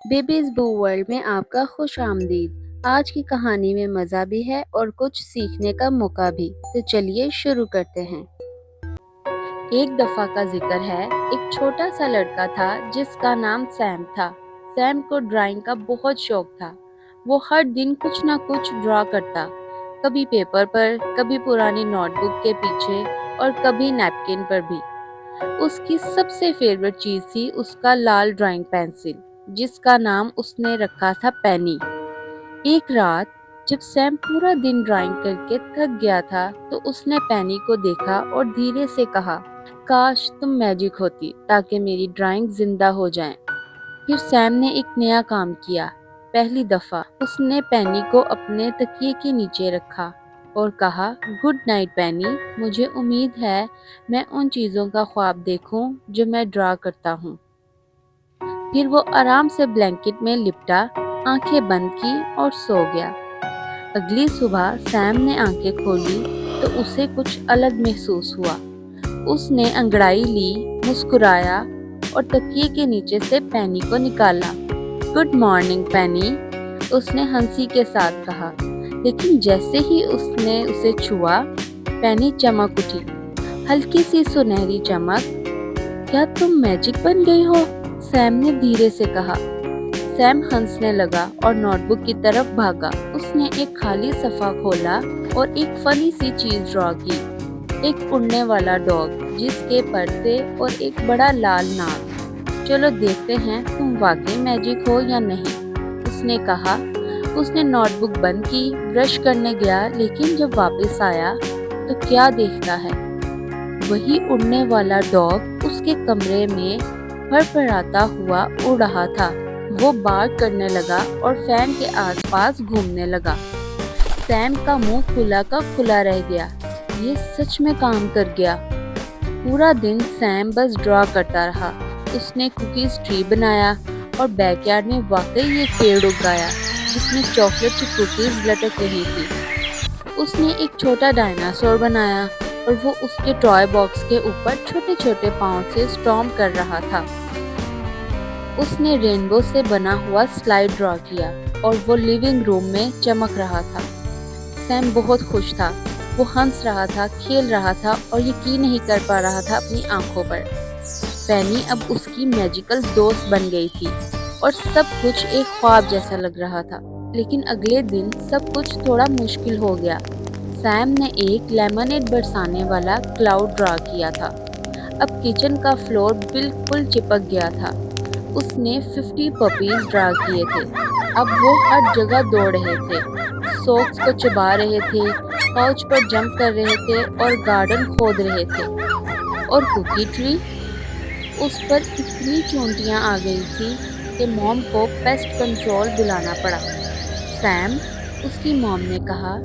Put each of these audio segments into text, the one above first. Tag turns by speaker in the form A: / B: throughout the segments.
A: Babies बू world में आपका खुश आमदीद। आज की कहानी में मज़ा भी है और कुछ सीखने का मौका भी। तो चलिए शुरू करते हैं। एक दफ़ा का जिक्र है, एक छोटा सा लड़का था जिसका नाम सैम था। सैम को ड्राइंग का बहुत शौक था। वो हर दिन कुछ ना कुछ ड्रॉ करता, कभी पेपर पर, कभी पुरानी नोटबुक के पीछे और कभी नैपकिन पर भी। उसकी सबसे फेवरेट चीज थी उसका लाल ड्राइंग पेंसिल, जिसका नाम उसने रखा था पेनी। एक रात जब सैम पूरा दिन ड्राइंग करके थक गया था, तो उसने पेनी को देखा और धीरे से कहा, काश तुम मैजिक होती ताकि मेरी ड्राइंग जिंदा हो जाए। फिर सैम ने एक नया काम किया। पहली दफा उसने पेनी को अपने तकिए के नीचे रखा और कहा, गुड नाइट पेनी, मुझे उम्मीद है मैं उन चीज़ों का ख्वाब देखूं जो मैं ड्रा करता हूँ। फिर वो आराम से ब्लैंकेट में लिपटा, आंखें बंद की और सो गया। अगली सुबह सैम ने आंखें खोली तो उसे कुछ अलग महसूस हुआ। उसने अंगड़ाई ली, मुस्कुराया और तकिए के नीचे से पेनी को निकाला। गुड मॉर्निंग पेनी, उसने हंसी के साथ कहा। लेकिन जैसे ही उसने उसे छुआ, पेनी चमक उठी, हल्की सी सुनहरी चमक। क्या तुम मैजिक बन गई हो? सैम ने धीरे से कहा। सैम हंसने लगा और नोटबुक की तरफ भागा। उसने एक खाली सफ़ा खोला और एक फनी सी चीज ड्रॉ की, एक उड़ने वाला डॉग जिसके पर थे और एक बड़ा लाल नाक। चलो देखते हैं तुम वाकई मैजिक हो या नहीं, उसने कहा। उसने नोटबुक बंद की, ब्रश करने गया, लेकिन जब वापस आया तो क्या देखता है, वही उड़ने वाला डॉग उसके कमरे में फड़फड़ाता हुआ उड़ रहा था। वो बार्क करने लगा और फैन के आसपास घूमने लगा। सैम का मुंह खुला का खुला रह गया। ये सच में काम कर गया। पूरा दिन सैम बस ड्रॉ करता रहा। उसने कुकीज ट्री बनाया और बैकयार्ड में वाकई एक पेड़ उगाया जिसमें चॉकलेट की कुकीज लटक रही थी। उसने एक छोटा डायनासोर बनाया और वो उसके टॉय बॉक्स के ऊपर छोटे छोटे पाँव से स्टॉम्प कर रहा था। उसने रेनबो से बना हुआ स्लाइड ड्रॉ किया और वो लिविंग रूम में चमक रहा था। सैम बहुत खुश था। वो हंस रहा था, खेल रहा था और यकीन नहीं कर पा रहा था अपनी आंखों पर। पेनी अब उसकी मैजिकल दोस्त बन गई थी और सब कुछ एक ख्वाब जैसा लग रहा था। लेकिन अगले दिन सब कुछ थोड़ा मुश्किल हो गया। सैम ने एक लेमनेड बरसाने वाला क्लाउड ड्रॉ किया था। अब किचन का फ्लोर बिल्कुल चिपक गया था। उसने 50 पपीज ड्रा किए थे। अब वो हर जगह दौड़ रहे थे, सॉक्स को चबा रहे थे, काउच पर जंप कर रहे थे और गार्डन खोद रहे थे। और कुकी ट्री, उस पर इतनी चूंटियां आ गई थी कि मॉम को पेस्ट कंट्रोल बुलाना पड़ा। सैम, उसकी मॉम ने कहा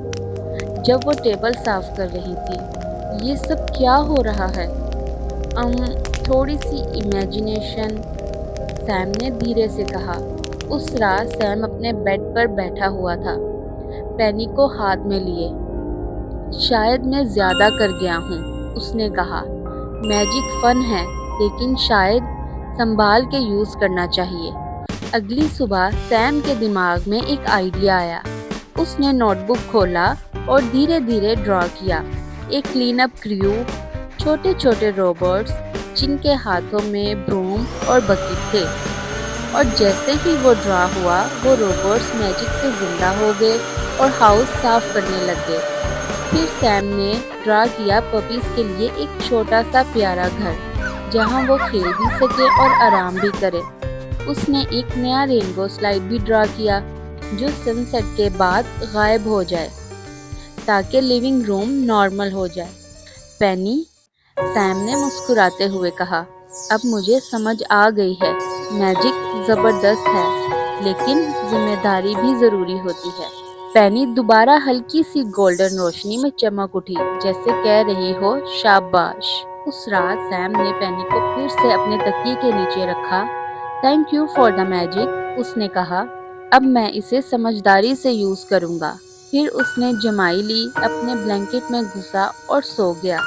A: जब वो टेबल साफ कर रही थी, ये सब क्या हो रहा है? थोड़ी सी इमेजिनेशन, सैम ने धीरे से कहा। उस रात सैम अपने बेड पर बैठा हुआ था, पेनी को हाथ में लिए। शायद मैं ज्यादा कर गया हूँ, उसने कहा। मैजिक फन है, लेकिन शायद संभाल के यूज करना चाहिए। अगली सुबह सैम के दिमाग में एक आइडिया आया। उसने नोटबुक खोला और धीरे धीरे ड्रॉ किया। एक क्लीन अप क्रू, छोटे छोटे रोबोट्स जिनके हाथों में ब्रूम और बकेट थे। और जैसे ही वो ड्रॉ हुआ, वो रोबोट्स मैजिक से जिंदा हो गए और हाउस साफ करने लग गए। फिर सैम ने ड्रॉ किया पपीज के लिए एक छोटा सा प्यारा घर, जहां वो खेल भी सके और आराम भी करे। उसने एक नया रेनबो स्लाइड भी ड्रॉ किया जो सनसेट के बाद गायब हो जाए ताकि लिविंग रूम नॉर्मल हो जाए। पेनी, सैम ने मुस्कुराते हुए कहा, अब मुझे समझ आ गई है, मैजिक जबरदस्त है, लेकिन जिम्मेदारी भी जरूरी होती है। पेनी दोबारा हल्की सी गोल्डन रोशनी में चमक उठी, जैसे कह रही हो शाबाश। उस रात सैम ने पेनी को फिर से अपने तकिए के नीचे रखा। Thank you for the magic, उसने कहा। अब मैं इसे समझदारी से यूज करूंगा। फिर उसने जमाई ली, अपने ब्लैंकेट में घुसा और सो गया।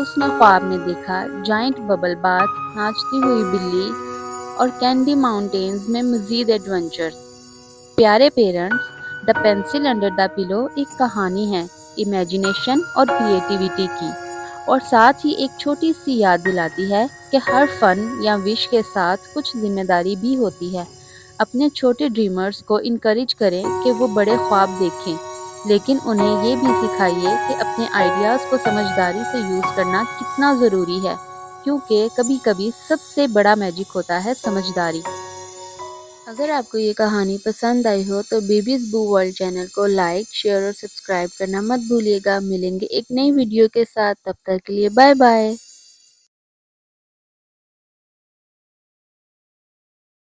A: उसने ख्वाब में देखा जाइंट बबल बाथ, नाचती हुई बिल्ली اور کینڈی ماؤنٹینز میں مزید ایڈونچرز۔ پیارے parents, the pencil under the pillow ایک کہانی ہے امیجینیشن اور کریٹیوٹی کی، اور ساتھ ہی ایک چھوٹی سی یاد دلاتی ہے کہ ہر فن یا وش کے ساتھ کچھ ذمہ داری بھی ہوتی ہے۔ اپنے چھوٹے ڈریمرز کو انکریج کریں کہ وہ بڑے خواب دیکھیں، لیکن انہیں یہ بھی سکھائیے کہ اپنے آئیڈیاز کو سمجھداری سے یوز کرنا کتنا ضروری ہے، کیونکہ کبھی کبھی سب سے بڑا میجک ہوتا ہے سمجھداری۔ اگر آپ کو یہ کہانی پسند آئی ہو تو بیبیز بو ورلڈ چینل کو لائک، شیئر اور سبسکرائب کرنا مت بھولیے گا۔ ملیں گے ایک نئی ویڈیو کے ساتھ، تب تک کے لیے بائے بائے۔